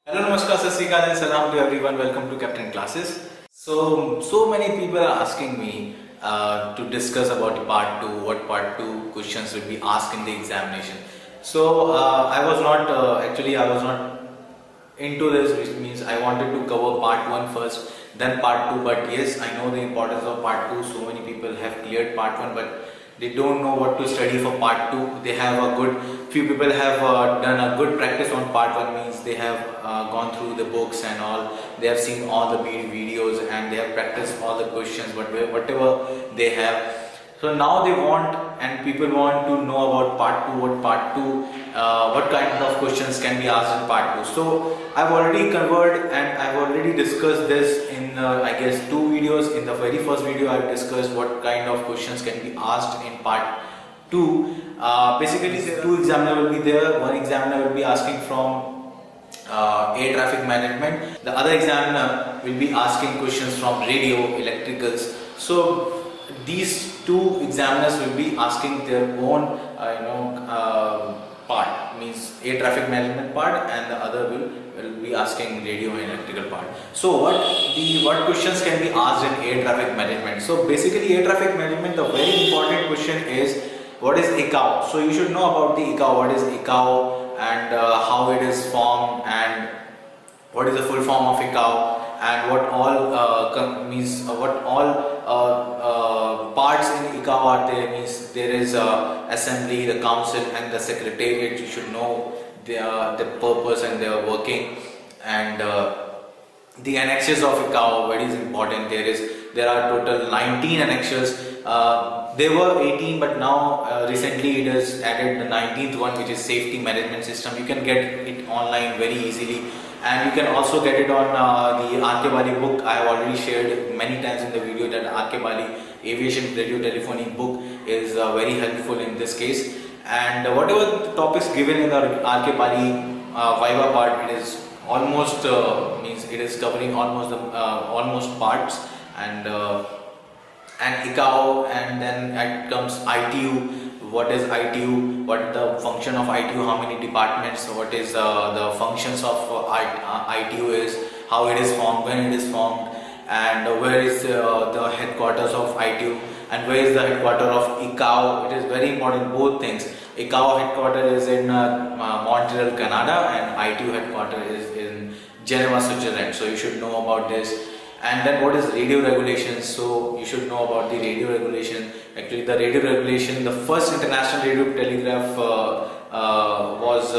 Hello, Namaskar, Sat Sri Akal and Salam to everyone. Welcome to Captain Classes. So many people are asking me to discuss about the part 2, what part 2 questions will be asked in the examination. So I was not into this, which means I wanted to cover part 1 first, then part 2. But yes, I know the importance of part 2. So many people have cleared part 1, but they don't know what to study for part 2. They have few people have done a good practice on part 1, means they have gone through the books and all. They have seen all the videos and they have practiced all the questions, whatever they have. So now they want, and people want to know about part 2, what kind of questions can be asked in part 2. So I've already covered and I've already discussed this in I guess 2 videos. In the very first video I've discussed what kind of questions can be asked in part 2. Basically 2 examiners will be there. One examiner will be asking from air traffic management. The other examiner will be asking questions from radio, electricals. So these 2 examiners will be asking their own part, means air traffic management part, and the other will be asking radio and electrical part. So what questions can be asked in air traffic management? So basically air traffic management, the very important question is what is ICAO. So you should know about the ICAO, what is ICAO and how it is formed, and what is the full form of ICAO, and what all parts in ICAO are there. Means there is assembly, the council and the secretariat. You should know the purpose and their working, and the annexes of ICAO, what is important. There are total 19 annexes. There were 18, but now recently it has added the 19th one, which is safety management system. You can get it online very easily, and you can also get it on the R.K. Bali book. I have already shared many times in the video that R.K. Bali Aviation Radio Telephony book is very helpful in this case. And whatever the topics given in the R.K. Bali Viva part, it is almost means it is covering almost parts, and ICAO, and then it comes ITU. What is ITU? What the function of ITU? How many departments? What is the functions of ITU is? How it is formed? When it is formed? And where is the headquarters of ITU? And where is the headquarters of ICAO? It is very important, both things. ICAO headquarters is in Montreal, Canada, and ITU headquarters is in Geneva, Switzerland. So you should know about this. And then what is radio regulations? So you should know about the radio regulation. Actually, the radio regulation, the first international radio telegraph was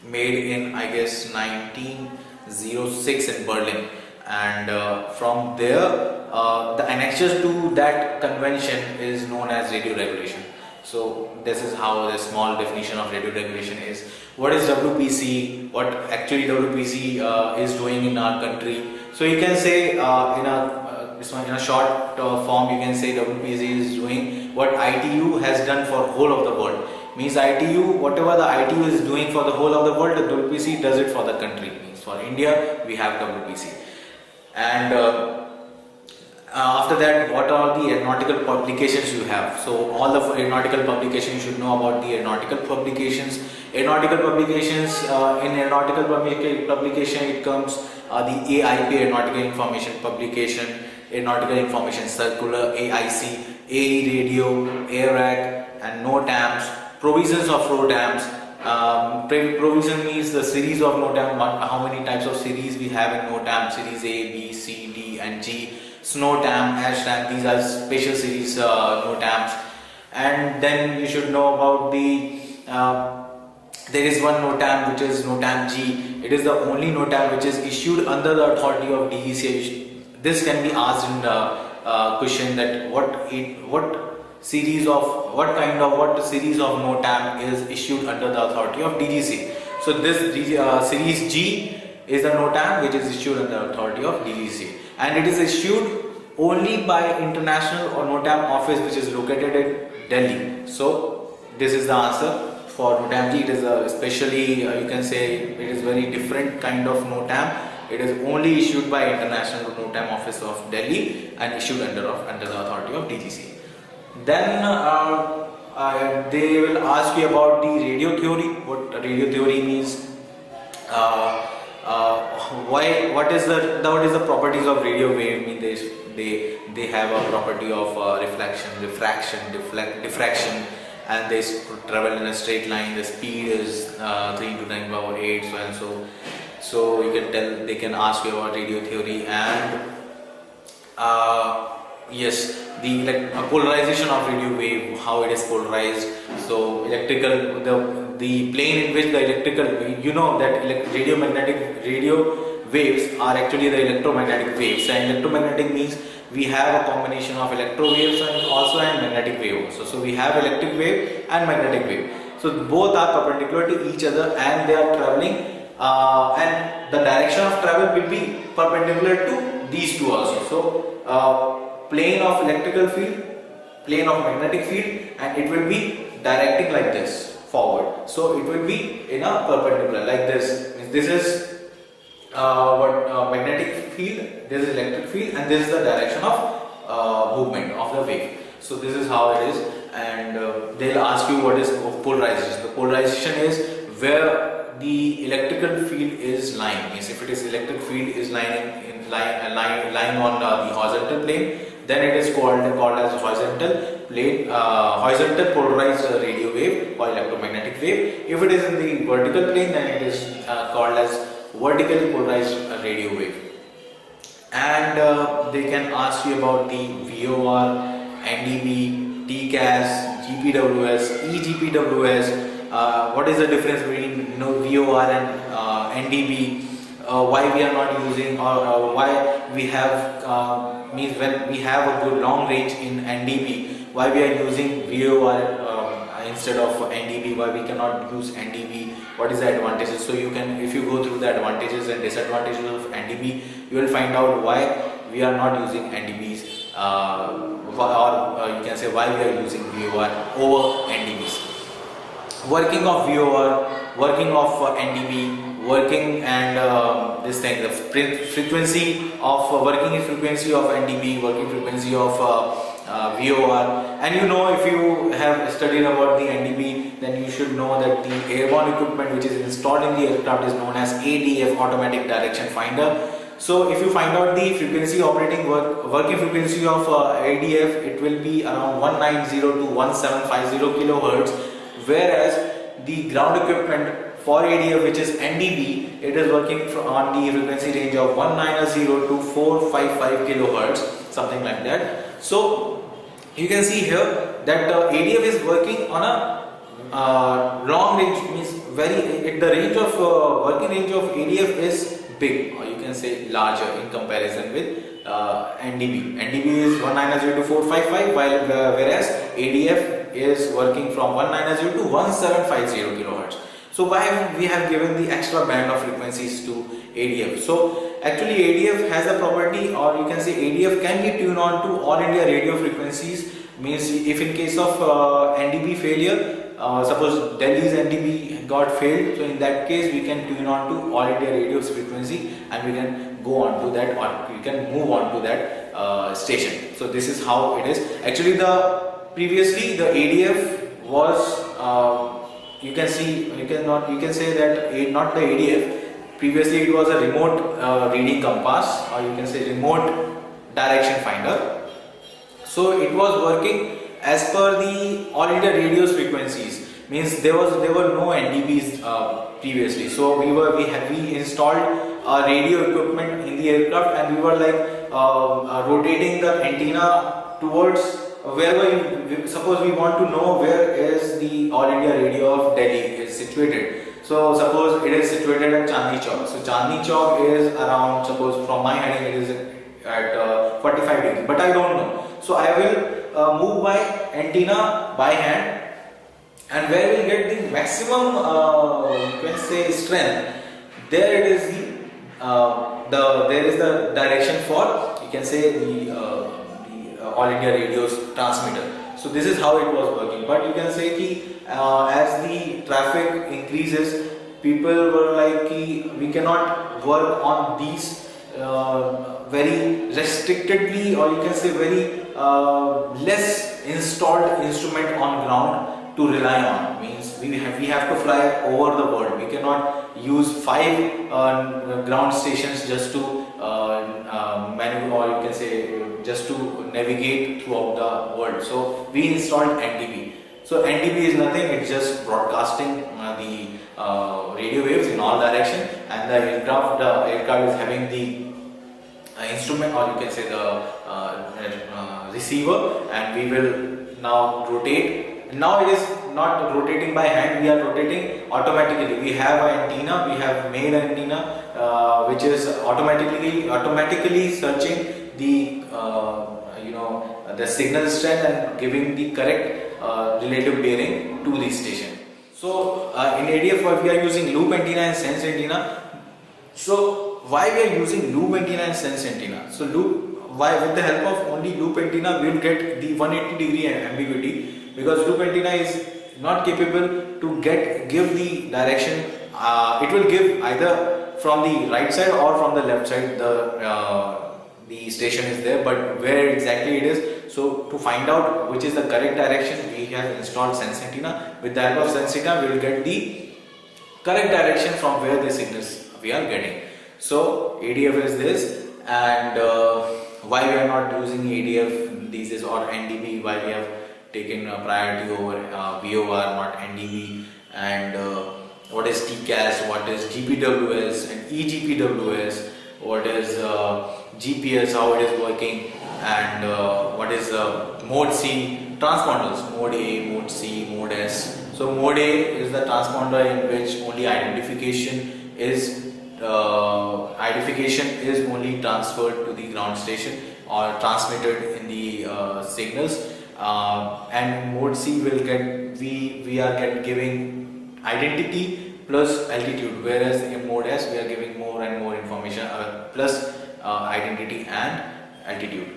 made in, I guess, 1906 in Berlin. And from there, the annexures to that convention is known as radio regulation. So this is how the small definition of radio regulation is. What is WPC? What actually WPC is doing in our country? So you can say in a short form, you can say WPC is doing what ITU has done for whole of the world. Means ITU, whatever the ITU is doing for the whole of the world, the WPC does it for the country. Means for India, we have WPC. And after that, what are the aeronautical publications you have? So all the aeronautical publications, you should know about the aeronautical publications. Aeronautical publications, in aeronautical publication it comes the AIP, Aeronautical Information Publication, Aeronautical Information Circular, AIC, AE Radio, AIRAC, and NOTAMs, provisions of NOTAMs. Provision means the series of NOTAM, how many types of series we have in NOTAM, series A, B, C, D and G. SNOTAM, ASHTAM, these are special series NOTAMs. And then you should know about there is one NOTAM which is NOTAM G. It is the only NOTAM which is issued under the authority of DGCA. This can be asked in the question that what series of NOTAM is issued under the authority of DGCA. So this series G is the NOTAM which is issued under the authority of DGCA, and it is issued only by international or NOTAM office which is located in Delhi. So this is the answer for NOTAM G. It is especially you can say it is very different kind of NOTAM. It is only issued by international NOTAM office of Delhi and issued under the authority of DGCA. Then they will ask you about the radio theory. What radio theory means? what is the properties of radio wave? Mean they have a property of reflection, refraction, diffraction, and they travel in a straight line. The speed is 3 to 10 power 8, so and so. So you can tell, they can ask you about radio theory. And yes, the polarization of radio wave, how it is polarized. So the plane in which the electrical, you know that radio waves are actually the electromagnetic waves, and electromagnetic means we have a combination of electro waves and also an magnetic wave also. So we have electric wave and magnetic wave. So both are perpendicular to each other and they are traveling, and the direction of travel will be perpendicular to these two also. So plane of electrical field, plane of magnetic field, and it will be directing like this forward. So it will be in a perpendicular like this. This is magnetic field, this is electric field, and this is the direction of movement of the wave. So this is how it is, and they'll ask you what is polarization. The polarization is where the electrical field is lying. Means if it is electric field is lying on the horizontal plane, then it is called as horizontal plane, horizontal polarized radio wave or electromagnetic wave. If it is in the vertical plane, then it is called as vertically polarized radio wave. And they can ask you about the VOR, NDB, TCAS, GPWS, eGPWS. What is the difference between VOR and NDB? Why we are not using, or why we have means when we have a good long range in NDB, why we are using VOR instead of NDB, why we cannot use NDB, what is the advantages. So you can, if you go through the advantages and disadvantages of NDB, you will find out why we are not using NDBs, or you can say why we are using VOR over NDBs. Working of VOR, working of NDB, working and this thing, the frequency of working frequency of NDB, working frequency of VOR. And you know, if you have studied about the NDB, then you should know that the airborne equipment which is installed in the aircraft is known as ADF, automatic direction finder. So if you find out the frequency operating working frequency of ADF, it will be around 190 to 1750 kilohertz, whereas the ground equipment for ADF, which is NDB, it is working on the frequency range of 190 to 455 kilohertz, something like that. So you can see here that ADF is working on a long range, means the range of working range of ADF is big, or you can say larger in comparison with NDB. NDB is 190 to 455, whereas ADF is working from 190 to 1750 kilohertz. So why we have given the extra band of frequencies to ADF? So actually ADF has a property, or you can say ADF can be tuned on to all India radio frequencies. Means if in case of NDB failure, suppose Delhi's NDB got failed, so in that case we can tune on to all India radio's frequency and we can go on to that, or we can move on to that station. So this is how it is. Actually previously the ADF was you can say that not the ADF. Previously it was a remote reading compass, or you can say remote direction finder. So it was working as per the all India radio's frequencies. Means there were no NDBs previously. So we installed radio equipment in the aircraft, and we were like rotating the antenna towards wherever suppose we want to know where is the all India radio of Delhi is situated. So suppose it is situated at Chandni Chowk. So Chandni Chowk is around, suppose from my heading it is at 45 degrees, but I don't know. So I will move my antenna by hand, and where we will get the maximum you can say strength, there it is there is the direction for, you can say, the all India radio's transmitter. So this is how it was working. But you can say ki, as the traffic increases, people were like ki, we cannot work on these very restrictedly, or you can say very less installed instrument on ground to rely on. Means we have to fly over the world. We cannot use 5 ground stations just to maneuver, or you can say just to navigate throughout the world. So we installed NDB. So NDB is nothing, it's just broadcasting the radio waves in all direction, and the aircraft is having the instrument, or you can say the receiver, and we will now rotate. Now it is not rotating by hand, we are rotating automatically. We have an antenna, we have made an antenna which is automatically searching the the signal strength and giving the correct relative bearing to the station. So in ADF we are using loop antenna and sense antenna. So why we are using loop antenna and sense antenna? So with the help of only loop antenna we will get the 180 degree ambiguity, because loop antenna is not capable to give the direction. It will give either from the right side or from the left side. The station is there, but where exactly it is. So to find out which is the correct direction, we have installed sense antenna. With the help of sense antenna, we will get the correct direction from where the signals we are getting. So ADF is this, and why we are not using ADF these days, or NDB, why we have taken priority over VOR, not NDB, and what is TCAS, what is GPWS and eGPWS, what is GPS, how it is working, and what is mode C, transponders, mode A, mode C, mode S. So mode A is the transponder in which only identification is only transferred to the ground station or transmitted in the signals, and mode C will get we are giving identity plus altitude, whereas in mode S we are giving more and more information plus identity and altitude.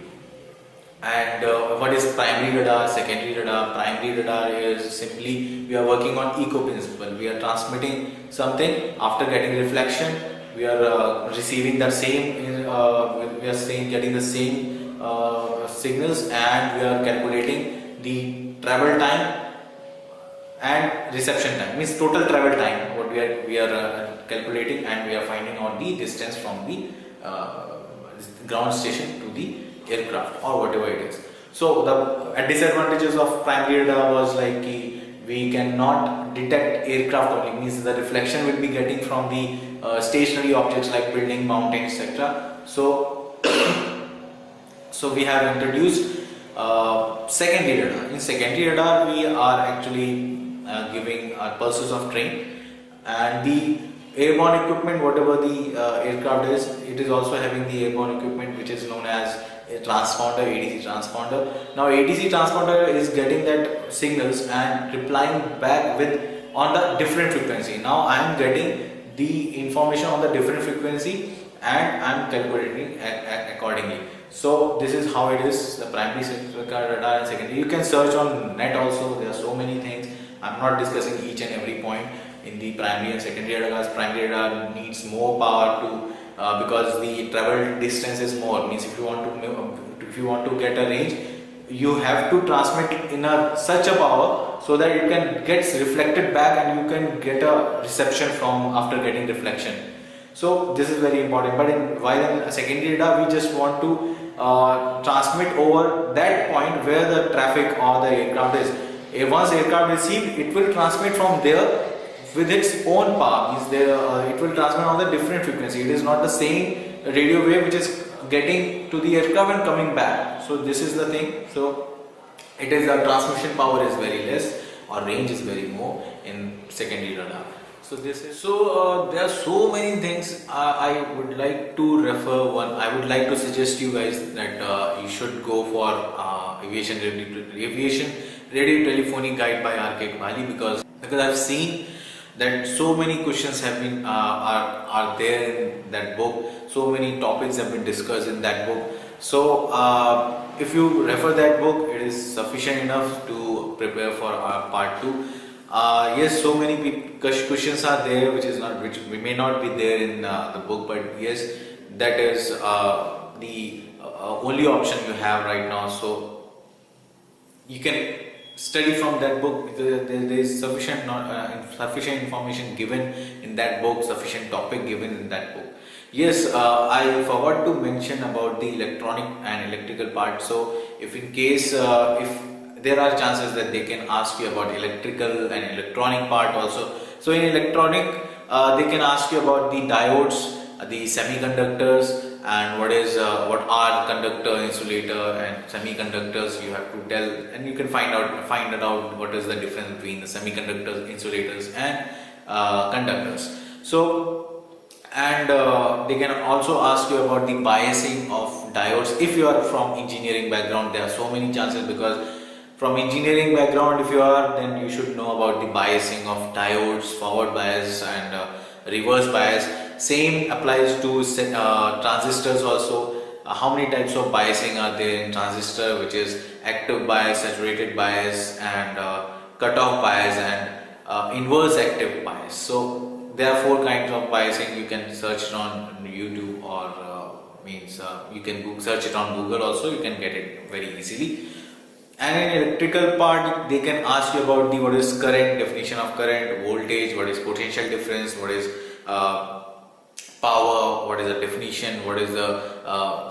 And what is primary radar, secondary radar? Primary radar is simply we are working on echo principle. We are transmitting something, after getting reflection we are receiving the same getting the same signals, and we are calculating the travel time and reception time, means total travel time what we are calculating, and we are finding out the distance from the ground station to the aircraft or whatever it is. So the disadvantages of primary radar was like we cannot detect aircraft only, means the reflection will be getting from the stationary objects like building, mountain, etc. So we have introduced secondary radar. In secondary radar we are actually giving pulses of train, and the airborne equipment, whatever the aircraft is, it is also having the airborne equipment which is known as a transponder, ADC transponder. Now ADC transponder is getting that signals and replying back on the different frequency. Now I am getting the information on the different frequency and I am calculating accordingly. So this is how it is, the primary radar and secondary. You can search on net also, there are so many things. I am not discussing each and every point in the primary and secondary radars. Primary radar needs more power to because the travel distance is more, means if you want to get a range, you have to transmit in such a power so that it can get reflected back and you can get a reception from after getting reflection. So this is very important. But while in secondary radar we just want to transmit over that point where the traffic or the aircraft is. Once aircraft received, it will transmit from there with its own power, means it will transmit on the different frequency. It is not the same radio wave which is getting to the aircraft and coming back. So this is the thing. So it is the transmission power is very less or range is very more in secondary radar. So this is there are so many things I would like to refer one. I would like to suggest you guys that you should go for aviation radio telephony guide by R.K. Bali, because I've seen that so many questions have been are there in that book. So many topics have been discussed in that book. So if you refer that book, it is sufficient enough to prepare for part 2. Yes, so many questions are there which may not be there in the book, but yes, that is the only option you have right now. So you can study from that book. There is sufficient information given in that book, sufficient topic given in that book. Yes, I forgot to mention about the electronic and electrical part. So if in case if there are chances that they can ask you about electrical and electronic part also. So in electronic, they can ask you about the diodes, the semiconductors, and what are conductor, insulator, and semiconductors. You have to tell, and you can find out what is the difference between the semiconductors, insulators, and conductors. So, and they can also ask you about the biasing of diodes. If you are from engineering background, there are so many chances, because from engineering background, if you are, then you should know about the biasing of diodes, forward bias and reverse bias. Same applies to transistors also. How many types of biasing are there in transistor, which is active bias, saturated bias, and cutoff bias, and inverse active bias. So there are 4 kinds of biasing. You can search it on YouTube, or you can search it on Google also. You can get it very easily. And in electrical part, they can ask you about what is current, definition of current, voltage, what is potential difference, what is power, what is the definition, what is the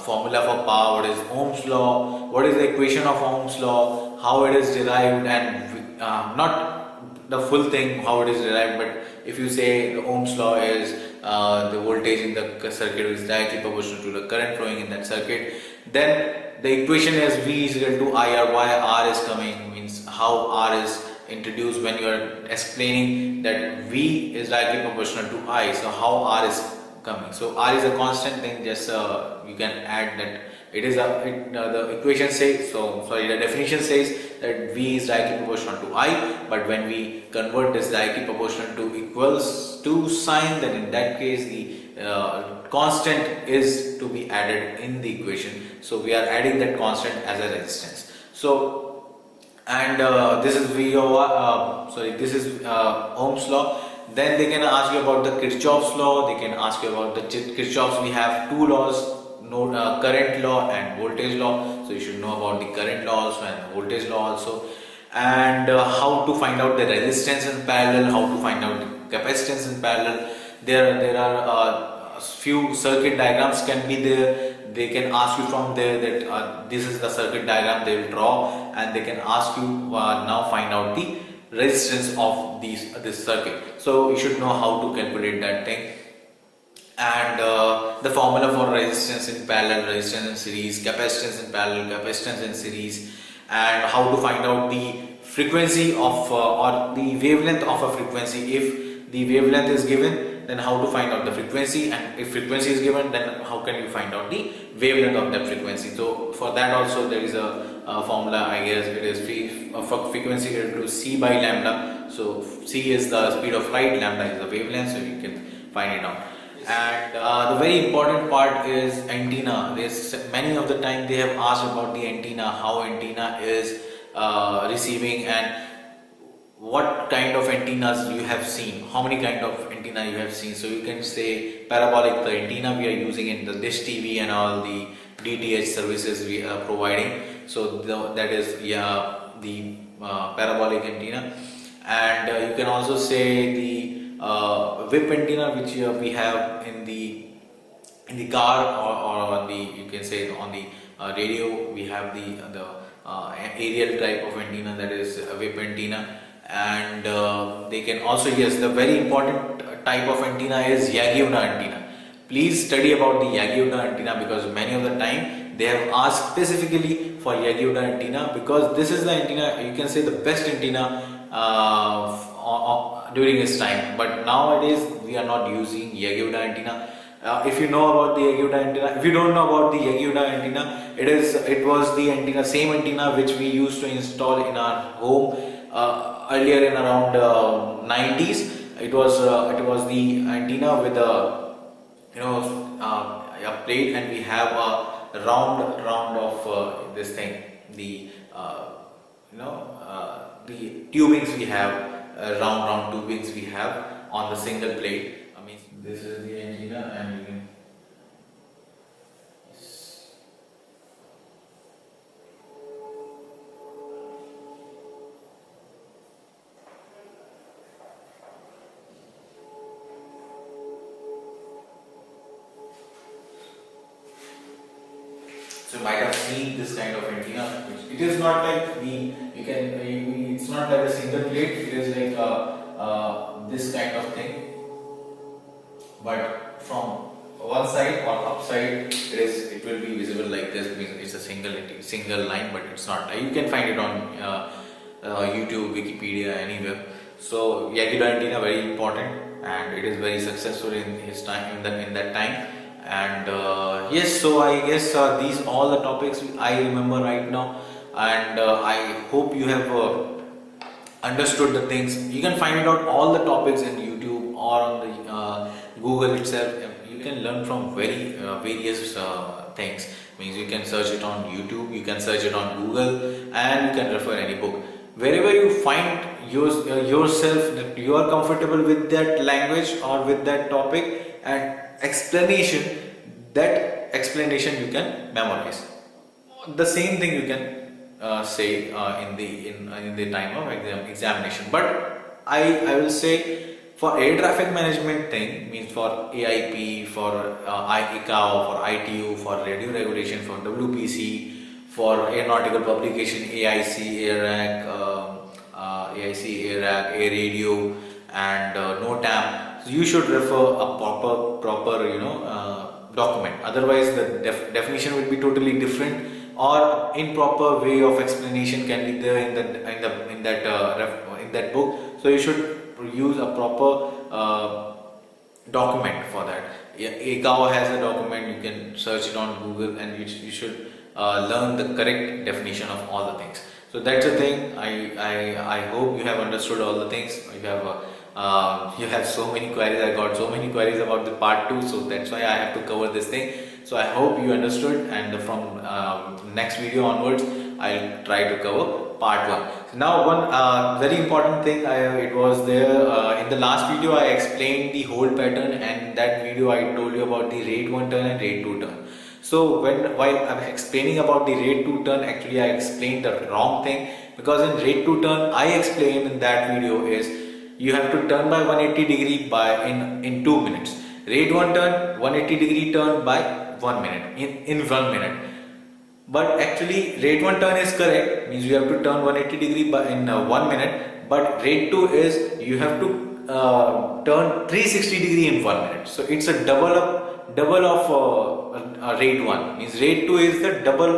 formula for power, what is Ohm's law, what is the equation of Ohm's law, how it is derived, and not the full thing how it is derived, but if you say the Ohm's law is the voltage in the circuit is directly proportional to the current flowing in that circuit, then the equation is V is equal to IR. Why R is coming, means how R is introduced when you are explaining that V is directly proportional to I. So how R is coming. So R is a constant thing. Just you can add that it is the equation says, the definition says that V is directly proportional to I, but when we convert this directly proportional to equals to sign, then in that case the constant is to be added in the equation. So we are adding that constant as a resistance. So, and this is this is Ohm's law. Then they can ask you about the Kirchhoff's law. They can ask you about the Kirchhoff's. We have 2 laws, current law and voltage law. So you should know about the current law also and voltage law also. And how to find out the resistance in parallel, how to find out the capacitance in parallel. There are few circuit diagrams can be there. They can ask you from there that this is the circuit diagram they will draw, and they can ask you now find out the resistance of this circuit. So you should know how to calculate that thing, and the formula for resistance in parallel, resistance in series, capacitance in parallel, capacitance in series, and how to find out the frequency of or the wavelength of a frequency. If the wavelength is given, then how to find out the frequency, and if frequency is given, then how can you find out the wavelength of that frequency. So for that also there is a formula, I guess it is for frequency equal to c by lambda. So c is the speed of light, lambda is the wavelength, so you can find it out. And the very important part is antenna. There's many of the time they have asked about the antenna, how antenna is receiving, and what kind of antennas you have seen, how many kind of antenna you have seen. So you can say parabolic, the antenna we are using in the dish TV and all the DTH services we are providing. So that is the parabolic antenna. And you can also say the whip antenna, which we have in the car, or on the, you can say on the radio. We have the aerial type of antenna, that is a whip antenna. And they can also, yes, the very important type of antenna is Yagi-Uda antenna. Please study about the Yagi-Uda antenna, because many of the time they have asked specifically for Yagi-Uda antenna, because this is the antenna, you can say the best antenna during its time. But nowadays we are not using Yagi-Uda antenna. If you know about the Yagi-Uda antenna, if you don't know about the Yagi-Uda antenna, it was the antenna, same antenna which we used to install in our home earlier in around 90s. It was the antenna with a plate, and we have a round of this thing, the the tubings we have, round tubings we have on the single plate. I mean, this is the antenna, and you can yes. So you might have seen this kind of antenna. It is not like it's not like a single plate. It is like this kind of thing. But from one side or upside, it will be visible like this. Means it's a single line, but it's not. You can find it on YouTube, Wikipedia, anywhere. So Yagido antenna very important, and it is very successful in his time in that time. And yes, so I guess these all the topics I remember right now, and I hope you have understood the things. You can find out all the topics in YouTube or on the Google itself. You can learn from various things. Means you can search it on YouTube, you can search it on Google, and you can refer any book. Wherever you find yourself that you are comfortable with that language or with that topic and explanation, that explanation you can memorize. The same thing you can say in the time of examination. But I will say, for air traffic management thing, means for AIP, for ICAO, for ITU, for radio regulation, for WPC, for aeronautical publication, AIC, AIRAC, Air Radio, and NOTAM. So you should refer a proper document. Otherwise, the definition will be totally different, or improper way of explanation can be there in that book. So you should use a proper document for that. Aicraft has a document. You can search it on Google, and you should learn the correct definition of all the things. So that's the thing. I hope you have understood all the things. You have so many queries. I got so many queries about the part 2, so that's why I have to cover this thing. So I hope you understood, and from next video onwards, I'll try to cover part 1. So now one very important thing, it was there in the last video. I explained the hold pattern, and in that video I told you about the rate 1 turn and rate 2 turn. So while I'm explaining about the rate 2 turn, actually I explained the wrong thing, because in rate 2 turn I explained in that video is you have to turn by 180 degree in 2 minutes. Rate 1 turn, 180 degree turn by 1 minute in 1 minute. But actually rate 1 turn is correct, means you have to turn 180 degree in 1 minute. But rate 2 is you have to turn 360 degree in 1 minute. So it's a double of rate 1. Means rate 2 is the double.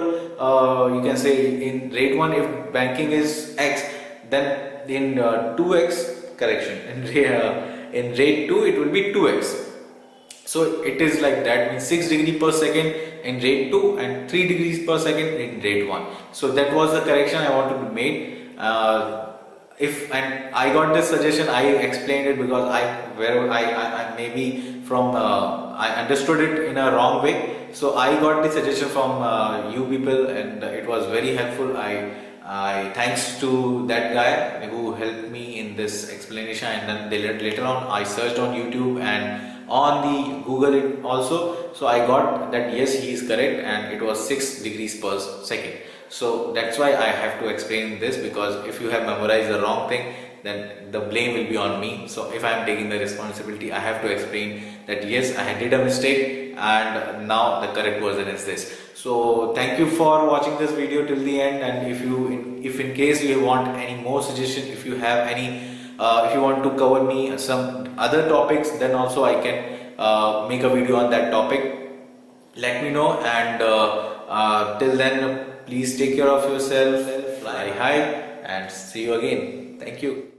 You can say in rate 1, if banking is X, then in 2X correction. In rate 2 it will be 2X. So it is like that, means 6 degree per second in rate 2 and 3 degrees per second in rate 1. So that was the correction I wanted to make. And I got this suggestion, I explained it because I maybe from I understood it in a wrong way. So I got the suggestion from you people, and it was very helpful. I thanks to that guy who helped me in this explanation, and then later on I searched on YouTube and on the Google also. So I got that yes, he is correct, and it was 6 degrees per second. So that's why I have to explain this, because if you have memorized the wrong thing, then the blame will be on me. So if I am taking the responsibility, I have to explain that yes, I did a mistake, and now the correct version is this. So thank you for watching this video till the end, and if in case you want any more suggestion, if you have any if you want to cover me some other topics, then also I can make a video on that topic. Let me know, and till then, please take care of yourself, fly high, and see you again. Thank you.